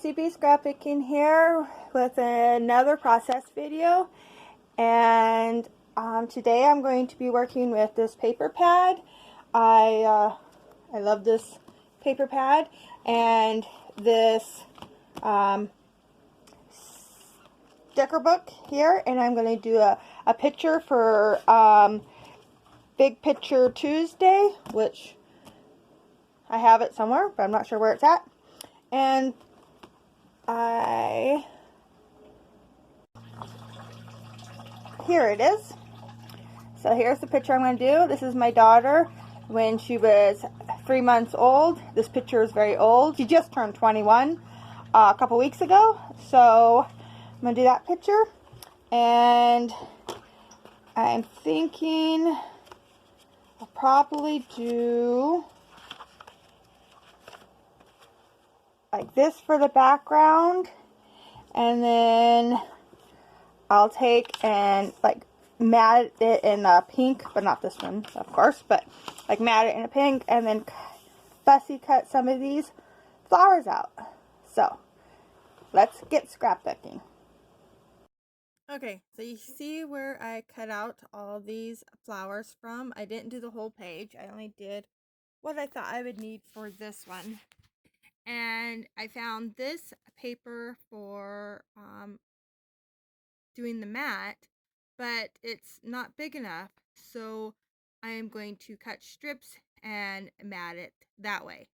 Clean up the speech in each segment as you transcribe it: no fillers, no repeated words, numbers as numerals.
Jessie B Scrapbooking here with another process video, and today I'm going to be working with this paper pad. I love this paper pad and this sticker book here, and I'm going to do a picture for Big Picture Tuesday, which I have it somewhere, but I'm not sure where it's at. And here it is. So here's the picture I'm going to do. This is my daughter when she was 3 months old. This picture is very old. She just turned 21 a couple weeks ago. So I'm going to do that picture. And I'm thinking I'll probably do like this for the background. And then I'll take and like mat it in a pink, but not this one, of course, but like mat it in a pink, and then fussy cut some of these flowers out. So let's get scrapbooking. Okay, so you see where I cut out all these flowers from. I didn't do the whole page. I only did what I thought I would need for this one. And I found this paper for doing the mat, but it's not big enough, so I am going to cut strips and mat it that way.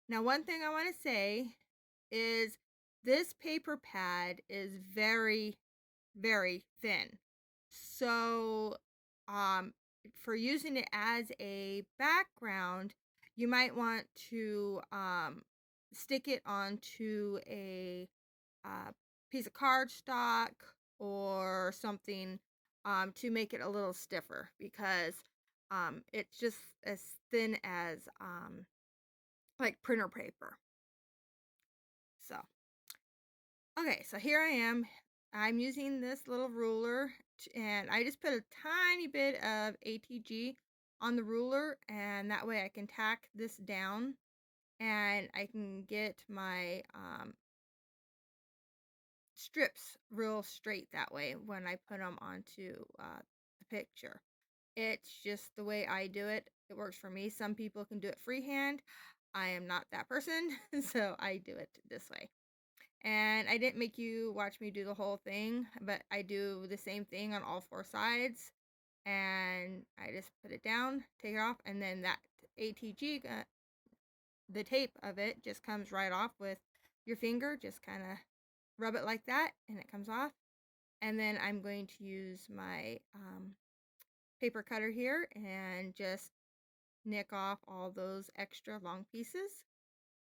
Now, one thing I want to say is this paper pad is very, very thin. So for using it as a background, you might want to stick it onto a piece of cardstock or something to make it a little stiffer, because it's just as thin as like printer paper. So okay, so here I am. I'm using this little ruler, and I just put a tiny bit of ATG on the ruler, and that way I can tack this down and I can get my strips real straight that way when I put them onto the picture. It's just the way I do it. It works for me. Some people can do it freehand. I am not that person, so I do it this way. And I didn't make you watch me do the whole thing, but I do the same thing on all four sides. And I just put it down, take it off, and then that ATG, the tape of it just comes right off with your finger. Just kind of rub it like that, and it comes off. And then I'm going to use my paper cutter here and just nick off all those extra long pieces,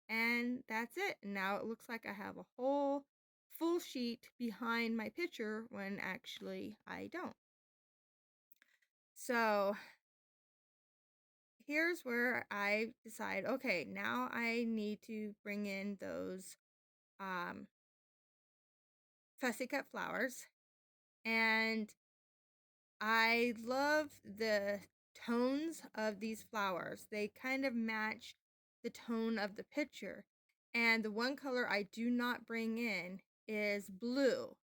and that's it. Now it looks like I have a whole full sheet behind my picture when actually I don't. So here's where I decide, okay, now I need to bring in those fussy cut flowers, and I love the tones of these flowers. They kind of match the tone of the picture. And the one color I do not bring in is blue,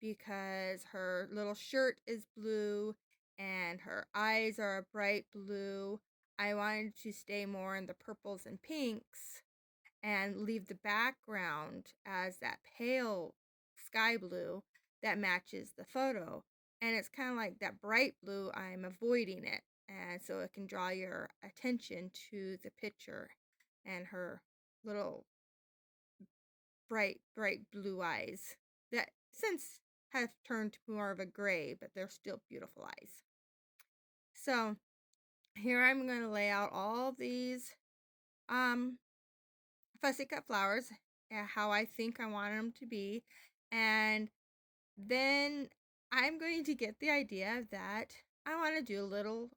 because her little shirt is blue and her eyes are a bright blue. I wanted to stay more in the purples and pinks and leave the background as that pale sky blue that matches the photo. And it's kind of like that bright blue, I'm avoiding it, and so it can draw your attention to the picture and her little bright blue eyes that since have turned to more of a gray, but they're still beautiful eyes. So here I'm going to lay out all these fussy cut flowers, how I think I want them to be, and then I'm going to get the idea that I want to do a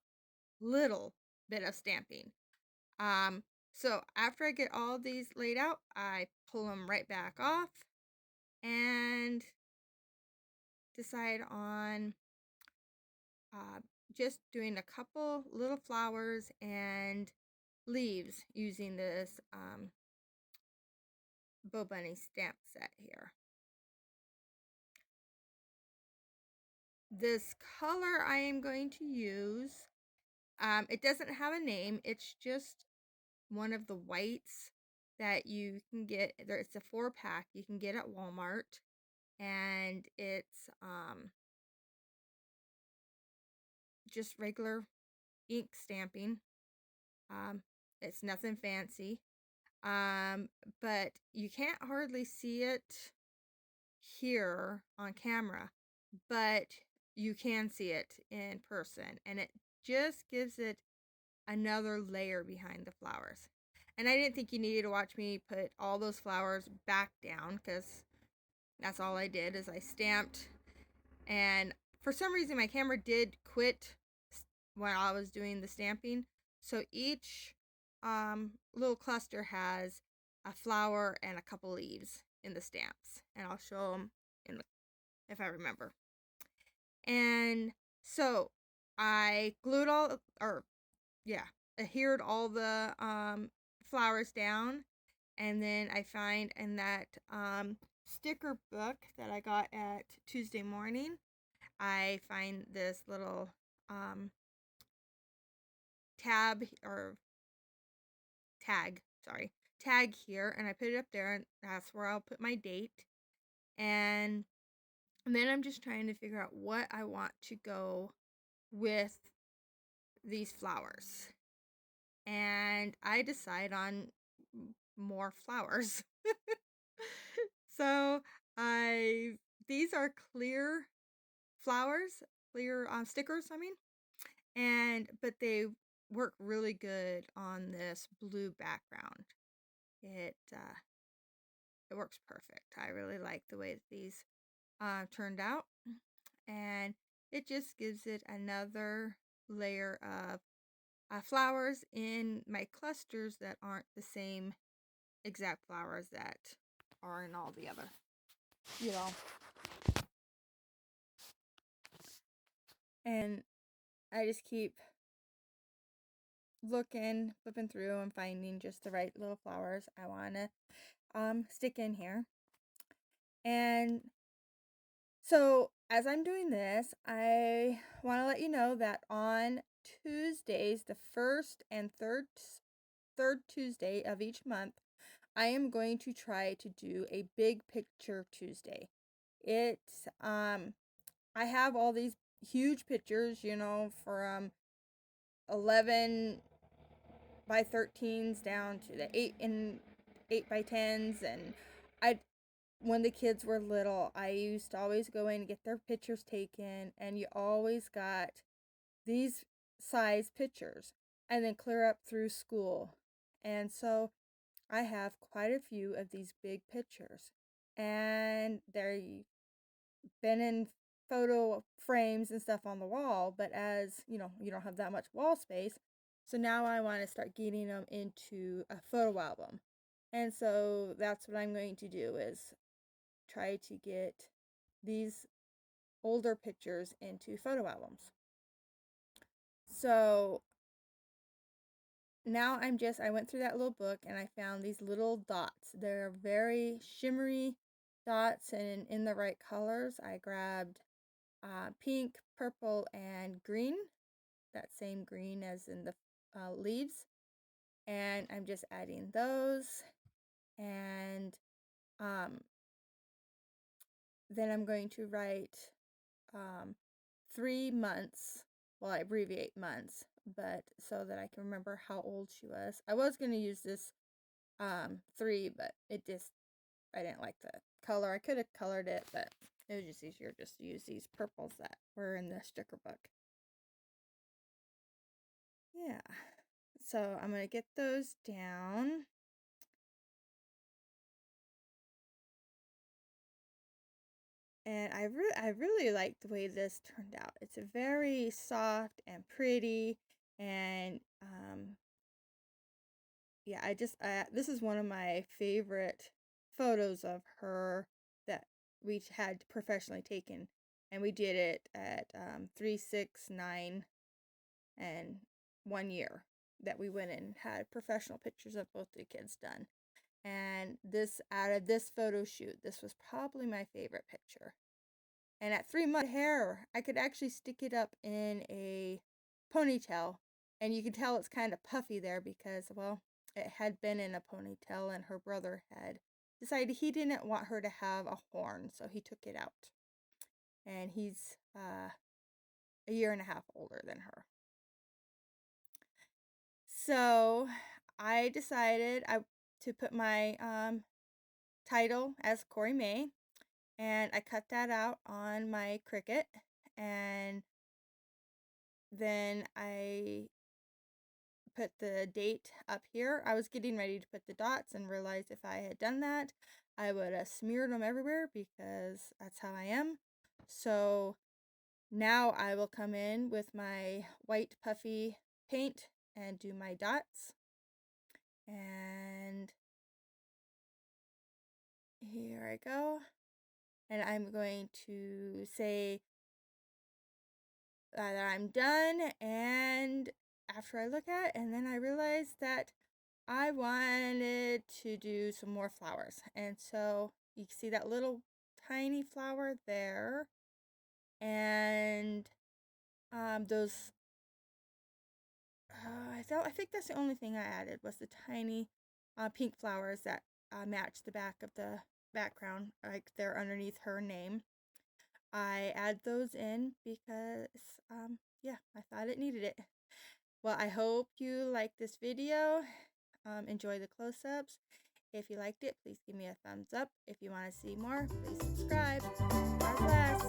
little bit of stamping. So after I get all these laid out, I pull them right back off and decide on just doing a couple little flowers and leaves using this Bo Bunny stamp set here. This color I am going to use, it doesn't have a name. It's just one of the whites that you can get. It's a 4-pack you can get at Walmart, and it's just regular ink stamping. It's nothing fancy, but you can't hardly see it here on camera, but you can see it in person, and it just gives it another layer behind the flowers. And I didn't think you needed to watch me put all those flowers back down, because that's all I did is I stamped, and for some reason my camera did quit while I was doing the stamping. So each little cluster has a flower and a couple leaves in the stamps, and I'll show them if I remember. And so I glued adhered all the flowers down, and then I find in that sticker book that I got at Tuesday morning, I find this little tag here, and I put it up there, and that's where I'll put my date. And then I'm just trying to figure out what I want to go with these flowers, and I decide on more flowers. So these are clear flowers, clear stickers, I mean, but they work really good on this blue background. It works perfect. I really like the way that these turned out, and it just gives it another layer of flowers in my clusters that aren't the same exact flowers that are in all the other, you know. And I just keep looking, flipping through, and finding just the right little flowers I want to stick in here. And so as I'm doing this, I want to let you know that on Tuesdays, the first and third Tuesday of each month, I am going to try to do a big picture Tuesday. It's I have all these huge pictures, from 11 by 13s down to the 8 by 10s, and I when the kids were little, I used to always go in and get their pictures taken, and you always got these size pictures and then clear up through school. And so I have quite a few of these big pictures, and they've been in photo frames and stuff on the wall, but as you know, you don't have that much wall space. So now I want to start getting them into a photo album. And so that's what I'm going to do, is try to get these older pictures into photo albums. So now I went through that little book, and I found these little dots. They're very shimmery dots and in the right colors. I grabbed pink, purple, and green, that same green as in the leaves, and I'm just adding those. And then I'm going to write 3 months. Well, I abbreviate months, but so that I can remember how old she was. I was going to use this 3, but I didn't like the color. I could have colored it, but it was just easier just to use these purples that were in the sticker book. Yeah, so I'm going to get those down. And I really like the way this turned out. It's a very soft and pretty, and yeah, this is one of my favorite photos of her that we had professionally taken, and we did it at 3, 6, 9, and 1 year that we went and had professional pictures of both the kids done. And this, out of this photo shoot, this was probably my favorite picture. And at 3 months, hair, I could actually stick it up in a ponytail. And you can tell it's kind of puffy there because, well, it had been in a ponytail and her brother had decided he didn't want her to have a horn, so he took it out. And he's a year and a half older than her. So I decided to put my title as Cory May, and I cut that out on my Cricut, and then I put the date up here. I was getting ready to put the dots and realized if I had done that, I would have smeared them everywhere because that's how I am. So now I will come in with my white puffy paint and do my dots. And here I go. And I'm going to say that I'm done. And after I look at it, and then I realized that I wanted to do some more flowers. And so you can see that little tiny flower there. And those, I think that's the only thing I added was the tiny pink flowers that match the back of the background, like they're underneath her name. I add those in because, yeah, I thought it needed it. Well, I hope you like this video. Enjoy the close-ups. If you liked it, please give me a thumbs up. If you want to see more, please subscribe. God bless.